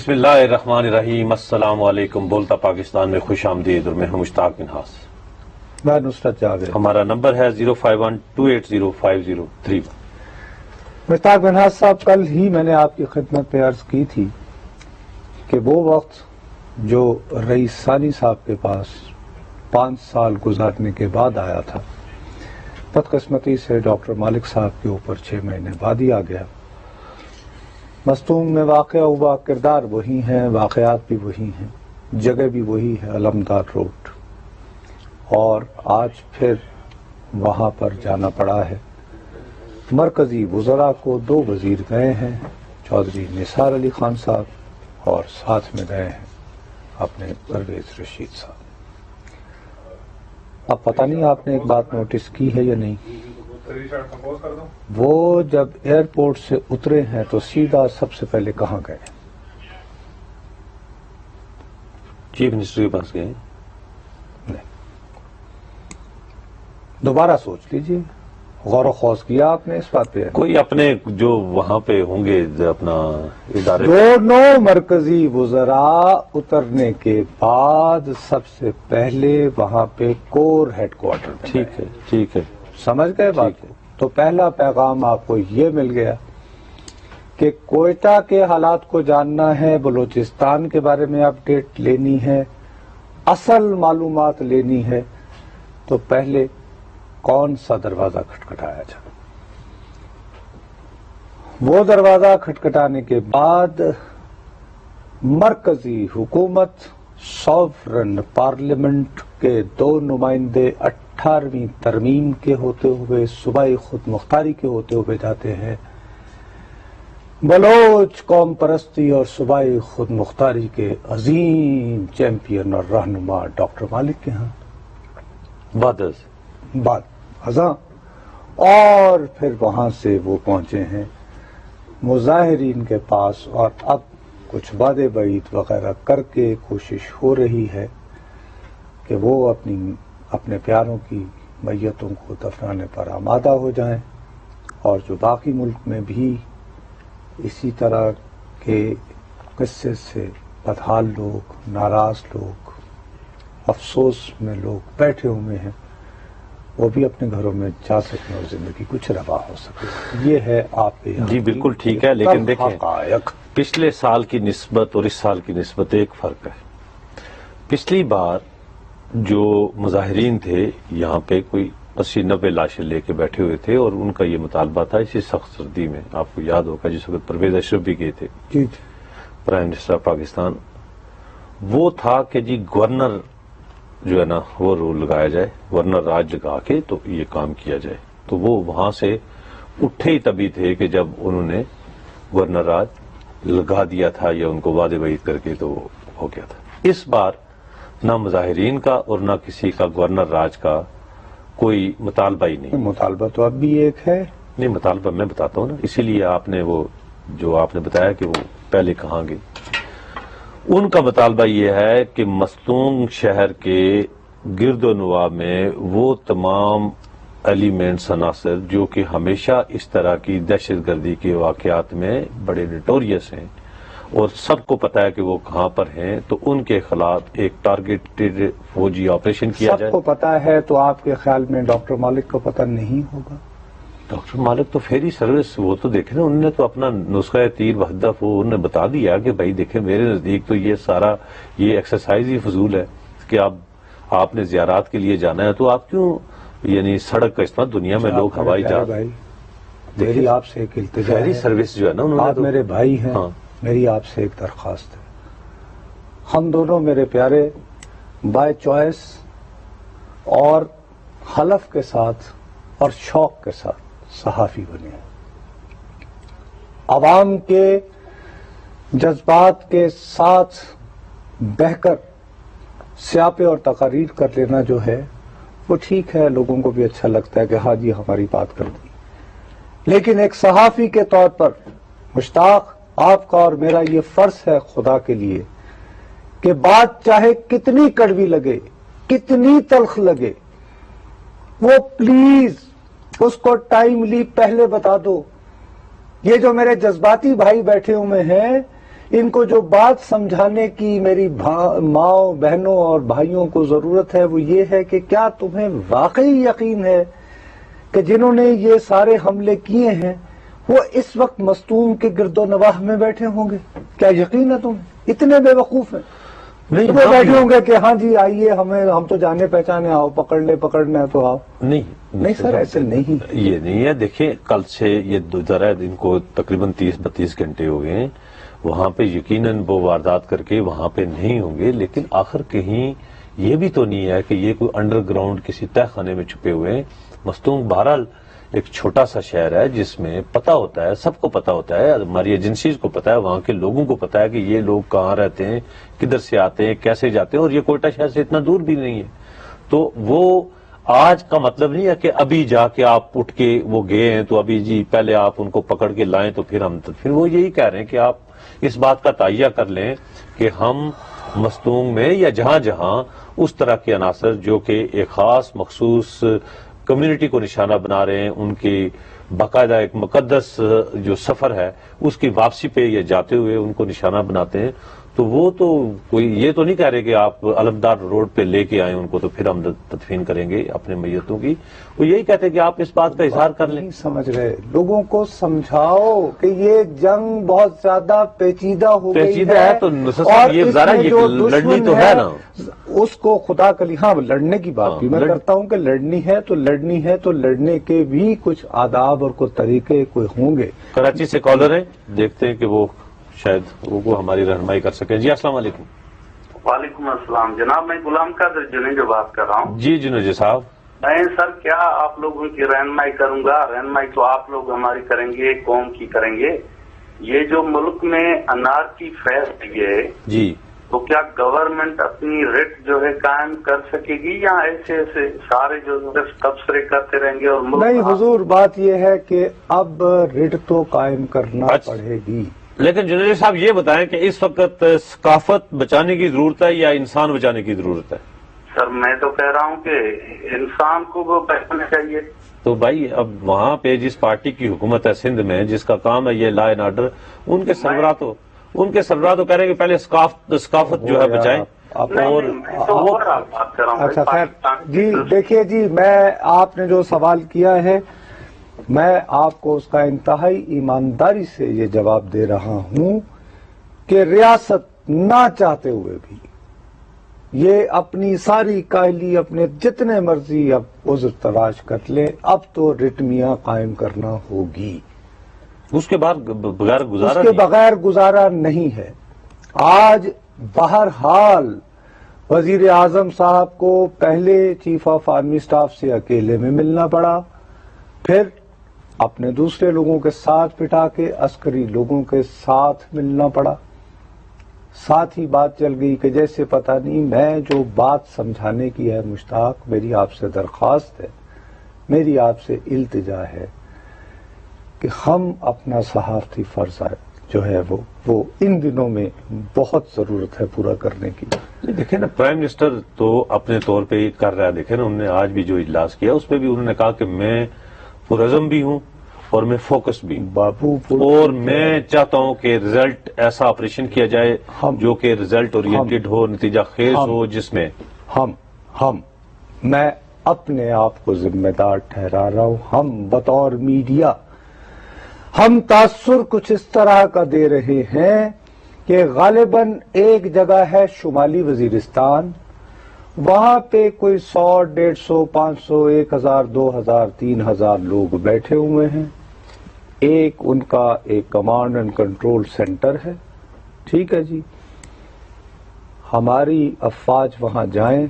بسم اللہ الرحمن الرحیم، السلام علیکم۔ بولتا پاکستان میں خوش آمدید، اور میں ہوں مشتاق منہاس۔ میں نصرت جاوید۔ ہمارا نمبر ہے 051280503۔ مشتاق منہاس صاحب، کل ہی میں نے آپ کی خدمت میں عرض کی تھی کہ وہ وقت جو رئیس ثانی صاحب کے پاس 5 سال گزارنے کے بعد آیا تھا، بدقسمتی سے ڈاکٹر مالک صاحب کے اوپر 6 مہینے بعد ہی آ گیا۔ مستونگ میں واقع ہوا، کردار وہی ہیں، واقعات بھی وہی ہیں، جگہ بھی وہی ہے، علمدار روڈ، اور آج پھر وہاں پر جانا پڑا ہے۔ مرکزی وزراء کو 2 وزیر گئے ہیں، چودھری نثار علی خان صاحب، اور ساتھ میں گئے ہیں اپنے پرویز رشید صاحب۔ اب پتہ نہیں آپ نے ایک بات نوٹس کی ہے یا نہیں، وہ جب ایئرپورٹ سے اترے ہیں تو سیدھا سب سے پہلے کہاں گئے؟ چیف منسٹر کے پاس گئے؟ نہیں، دوبارہ سوچ لیجئے، غور و خوض کیا آپ نے اس بات پہ؟ کوئی اپنے جو وہاں پہ ہوں گے اپنا ادارے، دونوں مرکزی وزراء اترنے کے بعد سب سے پہلے وہاں پہ کور ہیڈ کوارٹر میں ٹھیک ہے، ٹھیک ہے، سمجھ گئے بات کو؟ تو پہلا پیغام آپ کو یہ مل گیا کہ کوئٹہ کے حالات کو جاننا ہے، بلوچستان کے بارے میں اپڈیٹ لینی ہے، اصل معلومات لینی ہے، تو پہلے کون سا دروازہ کھٹکھٹایا جائے۔ وہ دروازہ کھٹکھٹانے کے بعد مرکزی حکومت، سوورن پارلیمنٹ کے 2 نمائندے 18ویں ترمیم کے ہوتے ہوئے، صوبائی خود مختاری کے ہوتے ہوئے جاتے ہیں بلوچ قوم پرستی اور صوبائی خود مختاری کے عظیم چیمپئن اور رہنما ڈاکٹر مالک کے ہاں بعد ازاں، اور پھر وہاں سے وہ پہنچے ہیں مظاہرین کے پاس، اور اب کچھ وعدے بعید وغیرہ کر کے کوشش ہو رہی ہے کہ وہ اپنے پیاروں کی میتوں کو دفنانے پر آمادہ ہو جائیں، اور جو باقی ملک میں بھی اسی طرح کے قصے سے بدحال لوگ، ناراض لوگ، افسوس میں لوگ بیٹھے ہوئے ہیں، وہ بھی اپنے گھروں میں جا سکیں اور زندگی کچھ روا ہو سکے۔ یہ ہے آپ کے یہاں جی بالکل ٹھیک ہے، لیکن دیکھیں حقائق۔ پچھلے سال کی نسبت اور اس سال کی نسبت ایک فرق ہے۔ پچھلی بار جو مظاہرین تھے یہاں پہ کوئی 80-90 لاشیں لے کے بیٹھے ہوئے تھے، اور ان کا یہ مطالبہ تھا اسی سخت سردی میں، آپ کو یاد ہوگا جس وقت پرویز اشرف بھی گئے تھے، پرائم منسٹر آف پاکستان، وہ تھا کہ جی گورنر جو ہے نا وہ رول لگایا جائے، گورنر راج لگا کے تو یہ کام کیا جائے۔ تو وہ وہاں سے اٹھے ہی تبھی تھے کہ جب انہوں نے گورنر راج لگا دیا تھا یا ان کو وعدے بعید کر کے تو ہو گیا تھا۔ اس بار نہ مظاہرین کا اور نہ کسی کا گورنر راج کا کوئی مطالبہ ہی نہیں۔ مطالبہ تو اب بھی ایک ہے۔ نہیں، مطالبہ میں بتاتا ہوں نا، اسی لیے آپ نے وہ جو آپ نے بتایا کہ وہ پہلے کہاں گئے، ان کا مطالبہ یہ ہے کہ مستونگ شہر کے گرد و نواح میں وہ تمام ایلیمنٹس، عناصر جو کہ ہمیشہ اس طرح کی دہشت گردی کے واقعات میں بڑے نٹوریس ہیں اور سب کو پتا ہے کہ وہ کہاں پر ہیں، تو ان کے خلاف ایک ٹارگیٹڈ فوجی آپریشن کیا جائے۔ سب کو پتا ہے تو آپ کے خیال میں ڈاکٹر مالک کو پتہ نہیں ہوگا؟ ڈاکٹر مالک تو فیری سروس، وہ تو دیکھیں نا، انہوں نے تو اپنا نسخہ تیر و ہدف وہ انہوں نے بتا دیا کہ بھائی دیکھیں میرے نزدیک تو یہ سارا یہ ایکسرسائز ہی فضول ہے کہ آپ نے زیارات کے لیے جانا ہے تو آپ کیوں یعنی سڑک کا استعمال، دنیا میں لوگ ہوائی جہاز، میری آپ سے ایک التجا فیری سروس جو ہے نا انہوں نے آپ میرے بھائی ہیں، میری آپ سے ایک درخواست ہے، ہم دونوں میرے پیارے بائی چوائس اور حلف کے ساتھ اور شوق کے ساتھ صحافی بنے ہیں، عوام کے جذبات کے ساتھ بہہ کر سیاپے اور تقاریر کر لینا جو ہے وہ ٹھیک ہے، لوگوں کو بھی اچھا لگتا ہے کہ ہاں جی ہماری بات کر دی، لیکن ایک صحافی کے طور پر مشتاق آپ کا اور میرا یہ فرض ہے خدا کے لیے کہ بات چاہے کتنی کڑوی لگے، کتنی تلخ لگے، وہ پلیز اس کو ٹائملی پہلے بتا دو۔ یہ جو میرے جذباتی بھائی بیٹھے ہوئے ہیں ان کو جو بات سمجھانے کی میری ماں بہنوں اور بھائیوں کو ضرورت ہے وہ یہ ہے کہ کیا تمہیں واقعی یقین ہے کہ جنہوں نے یہ سارے حملے کیے ہیں وہ اس وقت مستون کے گرد و نواح میں بیٹھے ہوں گے؟ کیا یقین ہے تمہیں؟ اتنے بے وقوف ہیں نہیں وہ بیٹھے ہوں گے کہ ہاں جی آئیے ہم تو جانے پہچانے، آؤ پکڑنا ہے تو آؤ. نہیں سر، ایسے نہیں. یہ نہیں ہے. دیکھیں کل سے یہ ذرا ان کو تقریباً 30-32 گھنٹے ہو گئے ہیں. وہاں پہ یقیناً وہ واردات کر کے وہاں پہ نہیں ہوں گے، لیکن آخر کہیں یہ بھی تو نہیں ہے کہ یہ کوئی انڈر گراؤنڈ کسی تہ خانے میں چھپے ہوئے ہیں. مستونگ بہرحال ایک چھوٹا سا شہر ہے جس میں پتا ہوتا ہے، سب کو پتا ہوتا ہے، ہماری ایجنسیز کو پتا ہے، وہاں کے لوگوں کو پتا ہے کہ یہ لوگ کہاں رہتے ہیں، کدھر سے آتے ہیں، کیسے جاتے ہیں، اور یہ کوئٹہ شہر سے اتنا دور بھی نہیں ہے. تو وہ آج کا مطلب نہیں ہے کہ ابھی جا کے آپ اٹھ کے وہ گئے ہیں تو ابھی جی پہلے آپ ان کو پکڑ کے لائیں تو پھر وہ یہی کہہ رہے ہیں کہ آپ اس بات کا تائیہ کر لیں کہ ہم مستونگ میں یا جہاں جہاں اس طرح کے عناصر جو کہ ایک خاص مخصوص کمیونٹی کو نشانہ بنا رہے ہیں، ان کی باقاعدہ ایک مقدس جو سفر ہے اس کی واپسی پہ یہ جاتے ہوئے ان کو نشانہ بناتے ہیں. تو وہ تو کوئی یہ تو نہیں کہہ رہے کہ آپ علمدار روڈ پہ لے کے آئیں ان کو تو پھر ہم تدفین کریں گے اپنے میتوں کی. وہ یہی کہتے ہیں کہ آپ اس بات کا اظہار کر لیں. نہیں سمجھ رہے، لوگوں کو سمجھاؤ کہ یہ جنگ بہت زیادہ پیچیدہ ہو گئی ہے تو اور یہ ذرا یہ لڑنی تو ہے نا، اس کو خدا کلی. ہاں لڑنے کی بات بھی میں کرتا ہوں کہ لڑنی ہے تو لڑنے کے بھی کچھ آداب اور کوئی طریقے کوئی ہوں گے. کراچی سے کالر ہیں، دیکھتے ہیں کہ وہ شاید وہ ہماری رہنمائی کر سکیں. جی السلام علیکم. وعلیکم السلام جناب، میں غلام قادر جنیجو بات کر رہا ہوں. جی جنیجو صاحب. میں سر کیا آپ لوگوں کی رہنمائی کروں گا؟ رہنمائی تو آپ لوگ ہماری کریں گے، قوم کی کریں گے. یہ جو ملک میں انارکی پھیل رہی ہے جی، تو کیا گورنمنٹ اپنی ریٹ جو ہے قائم کر سکے گی یا ایسے سارے جو تبصرے کرتے رہیں گے؟ اور نہیں حضور، بات یہ ہے کہ اب ریٹ تو قائم کرنا پڑے گی. لیکن جنیجو صاحب یہ بتائیں کہ اس وقت ثقافت بچانے کی ضرورت ہے یا انسان بچانے کی ضرورت ہے؟ سر میں تو کہہ رہا ہوں کہ انسان کو وہ بچانا چاہیے. تو بھائی اب وہاں پہ جس پارٹی کی حکومت ہے سندھ میں، جس کا کام ہے یہ لا اینڈ آرڈر، ان کے سربراہ تو کہہ رہے ہیں کہ پہلے ثقافت جو ہے بچائیں. اچھا خیر جی، دیکھیے جی، میں آپ نے جو سوال کیا ہے میں آپ کو اس کا انتہائی ایمانداری سے یہ جواب دے رہا ہوں کہ ریاست نہ چاہتے ہوئے بھی یہ اپنی ساری کاہلی اپنے جتنے مرضی اب عذر تلاش کر لے، اب تو ریٹمیاں قائم کرنا ہوگی. اس کے بغیر گزارا نہیں ہے. آج بہرحال وزیر اعظم صاحب کو پہلے چیف آف آرمی سٹاف سے اکیلے میں ملنا پڑا، پھر اپنے دوسرے لوگوں کے ساتھ پٹا کے عسکری لوگوں کے ساتھ ملنا پڑا. ساتھ ہی بات چل گئی کہ جیسے پتہ نہیں میں جو بات سمجھانے کی ہے مشتاق، میری آپ سے درخواست ہے، میری آپ سے التجا ہے کہ ہم اپنا صحافتی فرض جو ہے وہ ان دنوں میں بہت ضرورت ہے پورا کرنے کی. دیکھیں نا، پرائم منسٹر تو اپنے طور پہ کر رہا ہے. دیکھیں نا، انہوں نے آج بھی جو اجلاس کیا اس پہ بھی انہوں نے کہا کہ میں پرعزم بھی ہوں اور میں فوکس بھی بابو، اور میں چاہتا ہوں کہ ریزلٹ ایسا آپریشن کیا جائے جو کہ ریزلٹ اورینٹڈ ہو، نتیجہ خیز ہو، جس میں میں اپنے آپ کو ذمہ دار ٹھہرا رہا ہوں. ہم بطور میڈیا ہم تاثر کچھ اس طرح کا دے رہے ہیں کہ غالباً ایک جگہ ہے شمالی وزیرستان، وہاں پہ کوئی 100، 150، 500، 1000، 2000، 3000 لوگ بیٹھے ہوئے ہیں. ایک ان کا ایک کمانڈ اینڈ کنٹرول سینٹر ہے. ٹھیک ہے جی، ہماری افواج وہاں جائیں،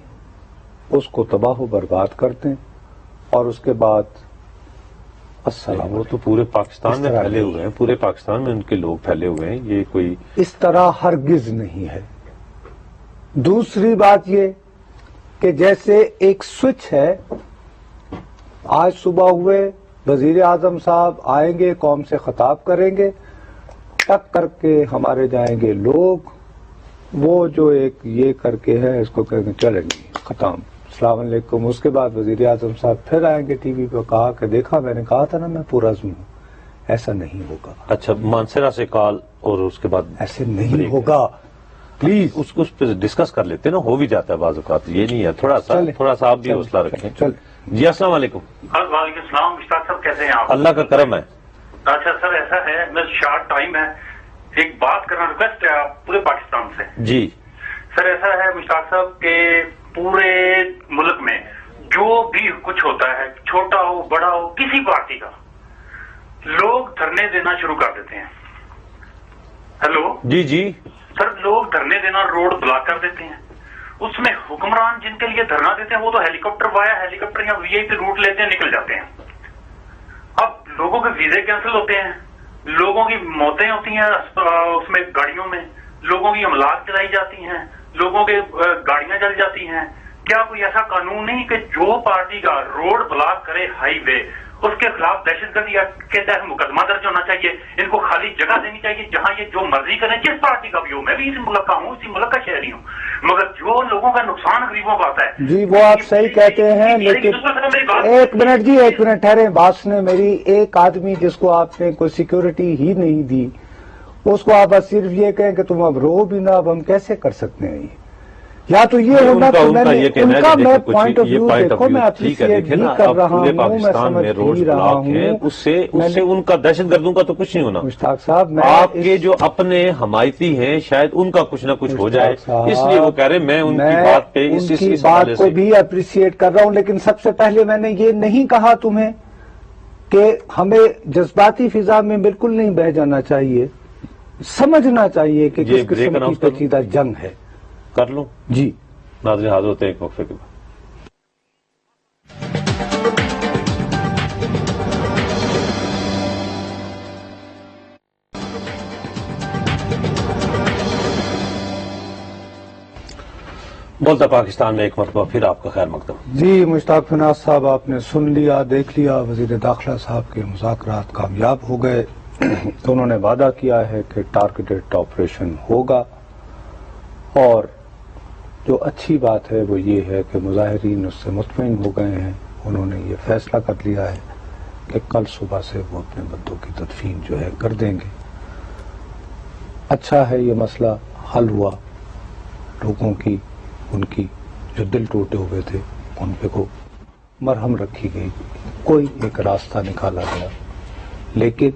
اس کو تباہ و برباد کرتے ہیں اور اس کے بعد السلام. وہ تو پورے پاکستان میں پھیلے ہوئے ہیں، پورے پاکستان میں ان کے لوگ پھیلے ہوئے ہیں. یہ کوئی اس طرح ہرگز نہیں ہے. دوسری بات یہ کہ جیسے ایک سوئچ ہے، آج صبح ہوئے وزیر اعظم صاحب آئیں گے، قوم سے خطاب کریں گے، ٹک کر کے ہمارے جائیں گے لوگ، وہ جو ایک یہ کر کے ہے اس کو کہیں گے چلیں گے ختم، السلام علیکم. اس کے بعد وزیر اعظم صاحب پھر آئیں گے ٹی وی پہ، کہا کہ دیکھا میں نے کہا تھا نا میں پرعزم ہوں. ایسا نہیں ہوگا. اچھا مانسرا سے کال اور اس کے بعد ایسے نہیں ہوگا پلیز. اس پہ ڈسکس کر لیتے نا, ہو بھی جاتا ہے بعض اوقات, یہ نہیں ہے, تھوڑا سا آپ بھی حوصلہ رکھیں. جی السلام علیکم. وعلیکم السلام. مشتاق صاحب کیسے ہیں آپ؟ اللہ کا کرم ہے. اچھا سر ایسا ہے, میں شارٹ ٹائم ہے, ایک بات کرنا ریکویسٹ ہے پورے پاکستان سے. جی سر ایسا ہے مشتاق صاحب کہ پورے ملک میں جو بھی کچھ ہوتا ہے, چھوٹا ہو بڑا ہو کسی پارٹی کا, لوگ دھرنے دینا شروع کر دیتے ہیں. ہیلو جی جی سر, لوگ دھرنے دینا, روڈ بلاک کر دیتے ہیں. اس میں حکمران جن کے لیے دھرنا دیتے ہیں وہ تو ہیلی کاپٹر یا وی آئی پی روٹ لیتے ہیں, نکل جاتے ہیں. اب لوگوں کے ویزے کینسل ہوتے ہیں, لوگوں کی موتیں ہوتی ہیں اس میں گاڑیوں میں, لوگوں کی املاک جلائی جاتی ہیں, لوگوں کے گاڑیاں جل جاتی ہیں. کیا کوئی ایسا قانون نہیں کہ جو پارٹی کا روڈ بلاک کرے ہائی وے, اس کے خلاف دہشت گردی کے تحت مقدمہ درج ہونا چاہیے, ان کو خالی جگہ دینی چاہیے جہاں یہ جو مرضی کریں, جس پارٹی کا بھی ہو. میں بھی اسی ملک کا ہوں, اسی ملک کا شہری ہوں, مگر جو لوگوں کا نقصان غریبوں کا آتا ہے. جی وہ آپ صحیح کہتے ہیں, لیکن ایک منٹ ٹھہرے, بات سنیں میری. ایک آدمی جس کو آپ نے کوئی سیکورٹی ہی نہیں دی, اس کو آپ صرف یہ کہیں کہ تم اب رو بھی نہ, اب ہم کیسے کر سکتے ہیں؟ یا تو یہ ہونا کہ میں نے ان کا میں پوائنٹ آف ویو دیکھو, میں اپریشیٹ بھی کر رہا ہوں, میں سمجھ بھی رہا ہوں, اس سے ان کا دہشت گردوں کا تو کچھ نہیں ہونا. مشتاق صاحب آپ کے جو اپنے حمایتی ہیں شاید ان کا کچھ نہ کچھ ہو جائے, اس لیے وہ کہہ رہے میں ان کی بات پہ اس بات کو بھی اپریشیٹ کر رہا ہوں. لیکن سب سے پہلے میں نے یہ نہیں کہا تمہیں کہ ہمیں جذباتی فضا میں بالکل نہیں بہ جانا چاہیے, سمجھنا چاہیے کہ کس قسم کی پیچیدہ جنگ ہے. کر لوں جی. ناظرین حاضر ہوتے ہیں ایک وقفے کے بعد. بولتا پاکستان میں ایک مرتبہ پھر آپ کا خیر مقدم. جی مشتاق فناز صاحب, آپ نے سن لیا, دیکھ لیا, وزیر داخلہ صاحب کے مذاکرات کامیاب ہو گئے. تو انہوں نے وعدہ کیا ہے کہ ٹارگیٹڈ آپریشن ہوگا, اور جو اچھی بات ہے وہ یہ ہے کہ مظاہرین اس سے مطمئن ہو گئے ہیں. انہوں نے یہ فیصلہ کر لیا ہے کہ کل صبح سے وہ اپنے بندوں کی تدفین جو ہے کر دیں گے. اچھا ہے یہ مسئلہ حل ہوا, لوگوں کی ان کی جو دل ٹوٹے ہوئے تھے ان پہ کو مرہم رکھی گئی, کوئی ایک راستہ نکالا گیا. لیکن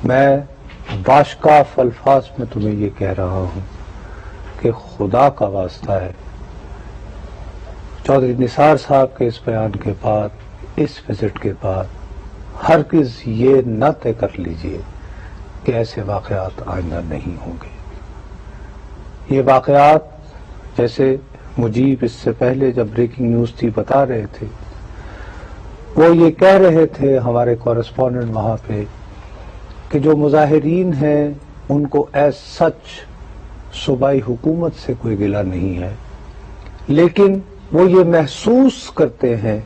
میں باشکاف الفاظ میں تمہیں یہ کہہ رہا ہوں کہ خدا کا واسطہ ہے, چودھری نثار صاحب کے اس بیان کے بعد, اس وزٹ کے بعد, ہرگز یہ نہ طے کر لیجئے کہ ایسے واقعات آئندہ نہیں ہوں گے. یہ واقعات جیسے مجیب اس سے پہلے جب بریکنگ نیوز تھی بتا رہے تھے, وہ یہ کہہ رہے تھے ہمارے کورسپونڈنٹ وہاں پہ کہ جو مظاہرین ہیں ان کو ایز سچ صوبائی حکومت سے کوئی گلہ نہیں ہے, لیکن وہ یہ محسوس کرتے ہیں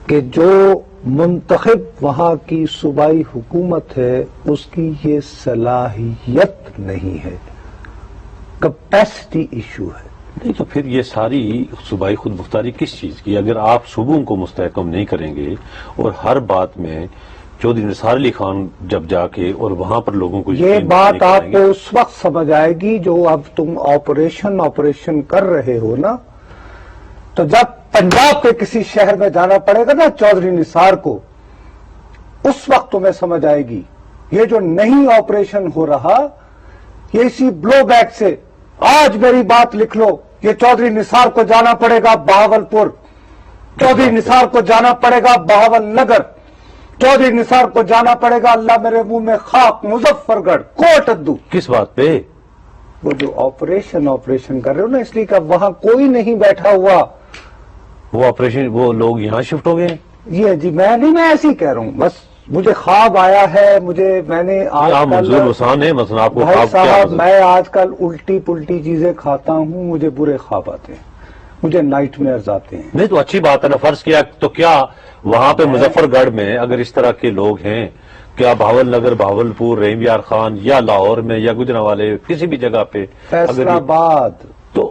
کہ جو منتخب وہاں کی صوبائی حکومت ہے اس کی یہ صلاحیت نہیں ہے, کیپیسٹی ایشو ہے. نہیں تو پھر یہ ساری صوبائی خود مختاری کس چیز کی؟ اگر آپ صوبوں کو مستحکم نہیں کریں گے اور ہر بات میں چودھری نثار علی خان جب جا کے اور وہاں پر لوگوں کو یہ بات آپ کو اس وقت سمجھ آئے گی جو اب تم آپریشن کر رہے ہو نا, تو جب پنجاب کے کسی شہر میں جانا پڑے گا نا چودھری نثار کو, اس وقت تمہیں سمجھ آئے گی یہ جو نہیں آپریشن ہو رہا یہ اسی بلو بیک سے. آج میری بات لکھ لو, یہ چودھری نثار کو جانا پڑے گا بہاولپور, چودھری نثار کو جانا پڑے گا بہاول نگر, چودھری نثار کو جانا پڑے گا اللہ میرے منہ میں خاک مظفر گڑھ کوٹ ادو. کس بات پہ؟ وہ جو آپریشن کر رہے ہو نا, اس لیے کہ وہاں کوئی نہیں بیٹھا ہوا. وہ آپریشن وہ لوگ یہاں شفٹ ہو گئے. یہ جی میں ایسے ہی کہہ رہا ہوں, بس مجھے خواب آیا ہے, میں نے آج منظور حسان ہے مثلا آپ کو بھائی صاحب, میں آج کل الٹی پلٹی چیزیں کھاتا ہوں, مجھے برے خواب آتے ہیں, مجھے نائٹ میئرز آتے ہیں. نہیں تو اچھی بات ہے نا, فرض کیا تو کیا وہاں پہ مظفر گڑھ میں اگر اس طرح کے لوگ ہیں, کیا بہاول نگر, بہاولپور, رحیم یار خان یا لاہور میں یا گجرانوالے کسی بھی جگہ پہ فیصل آباد, تو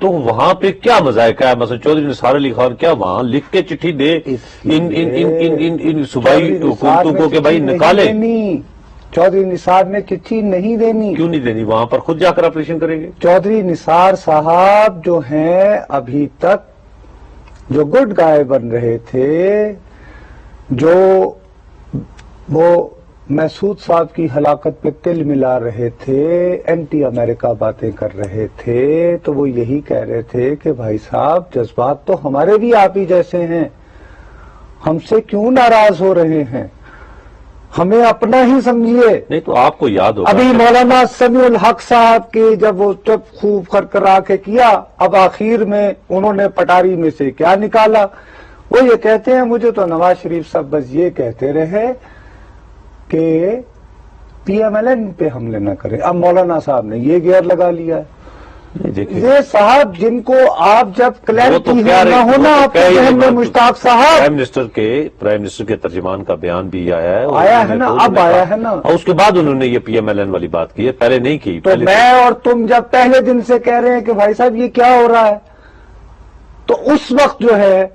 تو وہاں پہ کیا مذائقہ ہے؟ مثلا چودھری نثار علی خان کیا وہاں لکھ کے چٹھی دے ان صوبائی حکومتوں کو کہ بھائی نکالے؟ چودھری نثار نے چٹھی نہیں دینی۔ کیوں نہیں دینی؟ وہاں پر خود جا کر آپریشن کریں گے۔ چودھری نثار صاحب جو ہیں ابھی تک جو گڈ گائے بن رہے تھے، جو وہ محسود صاحب کی ہلاکت پہ تل ملا رہے تھے، اینٹی امریکہ باتیں کر رہے تھے، تو وہ یہی کہہ رہے تھے کہ بھائی صاحب جذبات تو ہمارے بھی آپ ہی جیسے ہیں، ہم سے کیوں ناراض ہو رہے ہیں، ہمیں اپنا ہی سمجھیے۔ نہیں تو آپ کو یاد ہوگا ابھی مولانا سمیع الحق صاحب کی جب وہ خوب کرکرا کے کیا، اب آخر میں انہوں نے پٹاری میں سے کیا نکالا؟ وہ یہ کہتے ہیں، مجھے تو نواز شریف صاحب بس یہ کہتے رہے کہ پی ایم ایل این پہ حملے نہ کریں۔ اب مولانا صاحب نے یہ گیئر لگا لیا ہے۔ یہ صاحب جن کو آپ جب کلیئرٹی نہ ہونا آپ کے ذہن میں، مشتاق صاحب پرائم منسٹر کے ترجمان کا بیان بھی آیا ہے، آیا ہے نا، اب آیا ہے نا، اور اس کے بعد انہوں نے یہ پی ایم ایل این والی بات کی ہے، پہلے نہیں کی۔ تو میں اور تم جب پہلے دن سے کہہ رہے ہیں کہ بھائی صاحب یہ کیا ہو رہا ہے، تو اس وقت جو ہے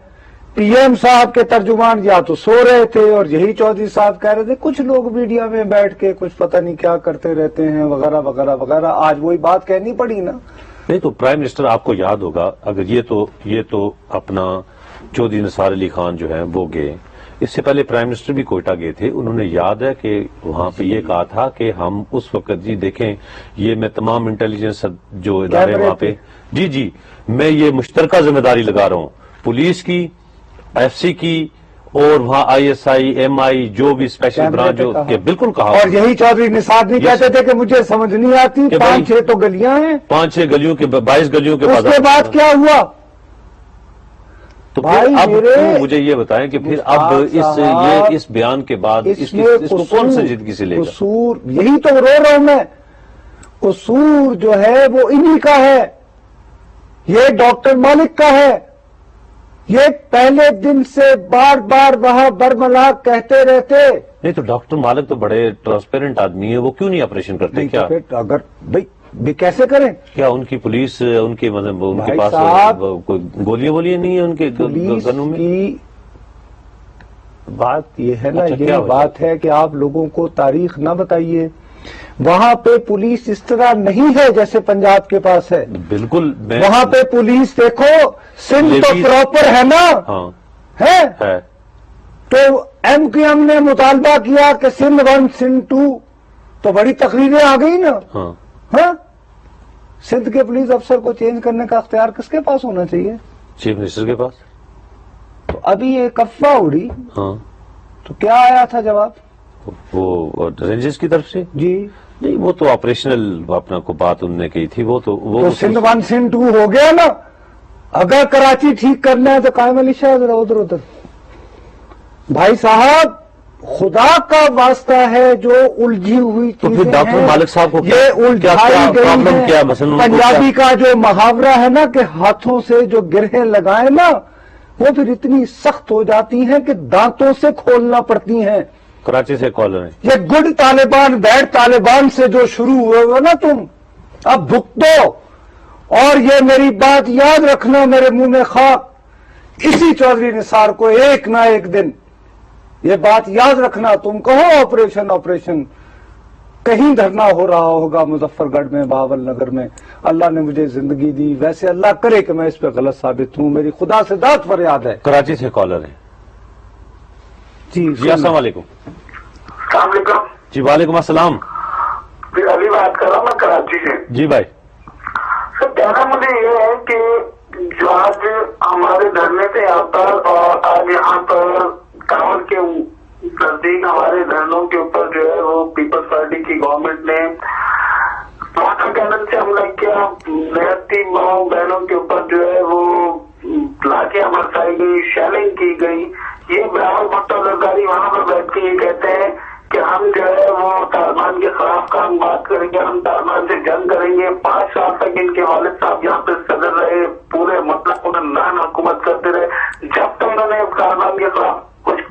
پی ایم صاحب کے ترجمان یا تو سو رہے تھے، اور یہی چودھری صاحب کہہ رہے تھے، کچھ لوگ میڈیا میں بیٹھ کے کچھ پتہ نہیں کیا کرتے رہتے ہیں وغیرہ وغیرہ وغیرہ۔ آج وہی بات کہنی پڑی نا۔ نہیں تو پرائم منسٹر آپ کو یاد ہوگا، اگر یہ تو اپنا چودھری نثار علی خان جو ہیں وہ گئے، اس سے پہلے پرائم منسٹر بھی کوئٹہ گئے تھے، انہوں نے یاد ہے کہ وہاں پہ یہ کہا تھا کہ ہم اس وقت جی دیکھیں، یہ میں تمام انٹیلیجنس جو ادارے وہاں پہ جی میں یہ مشترکہ ذمہ داری لگا رہا ہوں، پولیس کی، ایف سی کی، اور وہاں آئی ایس آئی، ایم آئی، جو بھی اسپیشل برانچ جو کہ بالکل کہا۔ اور یہی چودھری نثار نہیں کہتے تھے کہ مجھے سمجھ نہیں آتی، 5-6 تو گلیاں ہیں، 5-6 گلیوں کے 22 گلیوں کے اس کے بعد کیا ہوا؟ تو پھر اب مجھے یہ بتائیں کہ پھر اب اس بیان کے بعد اس کو کون سنجیدگی سے لے گا؟ قصور یہی تو رو رہا ہوں میں، قصور جو ہے وہ انہی کا ہے، یہ ڈاکٹر مالک کا ہے۔ یہ پہلے دن سے بار بار وہاں برملا کہتے رہتے۔ نہیں تو ڈاکٹر مالک تو بڑے ٹرانسپیرنٹ آدمی ہے، وہ کیوں نہیں آپریشن کرتے؟ کیا اگر بھائی کیسے کریں؟ کیا ان کی پولیس، ان کے مطلب ان کے پاس کوئی گولیاں نہیں ہیں ان کے گنوں میں؟ کی بات یہ ہے نا، یہ بات ہے کہ آپ لوگوں کو تاریخ نہ بتائیے، وہاں پہ پولیس اس طرح نہیں ہے جیسے پنجاب کے پاس ہے۔ بالکل، وہاں پہ پولیس دیکھو، سندھ تو پراپر ہے نا، ہے تو ایم کیو ایم نے مطالبہ کیا کہ سندھ 1 سندھ 2 تو بڑی تقریریں آ گئی نا۔ ہاں، سندھ کے پولیس افسر کو چینج کرنے کا اختیار کس کے پاس ہونا چاہیے؟ چیف منسٹر کے پاس۔ تو ابھی ایک افواہ اڑی، تو کیا آیا تھا جواب؟ وہ رینجز کی طرف سے جی نہیں، وہ تو آپریشنل اپنا کو بات انہوں نے کی تھی، وہ تو سندھ 1 سندھ 2 ہو گیا نا۔ اگر کراچی ٹھیک کرنا ہے تو قائم علی شاہ ادھر بھائی صاحب خدا کا واسطہ ہے، جو الجھی ہوئی چیزیں ہیں، ڈاکٹر مالک صاحب کو یہ الجھائی گئی ہیں۔ پنجابی کا جو محاورہ ہے نا کہ ہاتھوں سے جو گرہیں لگائیں نا، وہ پھر اتنی سخت ہو جاتی ہیں کہ دانتوں سے کھولنا پڑتی ہیں۔ کراچی سے کال رہے ہیں، یہ گڈ طالبان بیڈ طالبان سے جو شروع ہوئے ہو نا تم، اب بھگتو۔ اور یہ میری بات یاد رکھنا، میرے منہ میں خاک، اسی چودھری نثار کو ایک نہ ایک دن یہ بات یاد رکھنا، تم کہو آپریشن، کہیں دھرنا ہو رہا ہوگا مظفر گڑھ میں، بہاول نگر میں، اللہ نے مجھے زندگی دی، ویسے اللہ کرے کہ میں اس پہ غلط ثابت ہوں، میری خدا سے داد فریاد ہے۔ کراچی سے کالر ہے جی السلام علیکم۔ السلام علیکم جی وعلیکم السلام۔ جی علی بات کر رہا ہوں میں کراچی سے۔ جی بھائی سر، کہنا مجھے یہ ہے کہ جو آج ہمارے دھرنے پہ یہاں پر، اور آج یہاں پر کانور کے نزدیک ہمارے دھرنوں کے اوپر جو ہے وہ پیپلز پارٹی کی گورنمنٹ نے واٹر کینن سے حملہ کیا، نہتی ماؤں بہنوں کے اوپر جو ہے وہ لاٹیاں برسائی گئی، شیلنگ کی گئی۔ یہ بہار بھٹو زرداری وہاں پر بیٹھ کے یہ کہتے ہیں کہ ہم جو ہے وہ طالبان کے خلاف کام بات کریں گے، ہم طالبان سے جنگ کریں گے۔ 5 سال تک ان کے والد صاحب یہاں پہ صدر رہے، پورے مطلب انہیں نان حکومت کرتے رہے، جب تک انہوں نے طالبان کے خلاف کچھ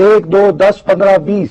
1, 2, 10, 15, 20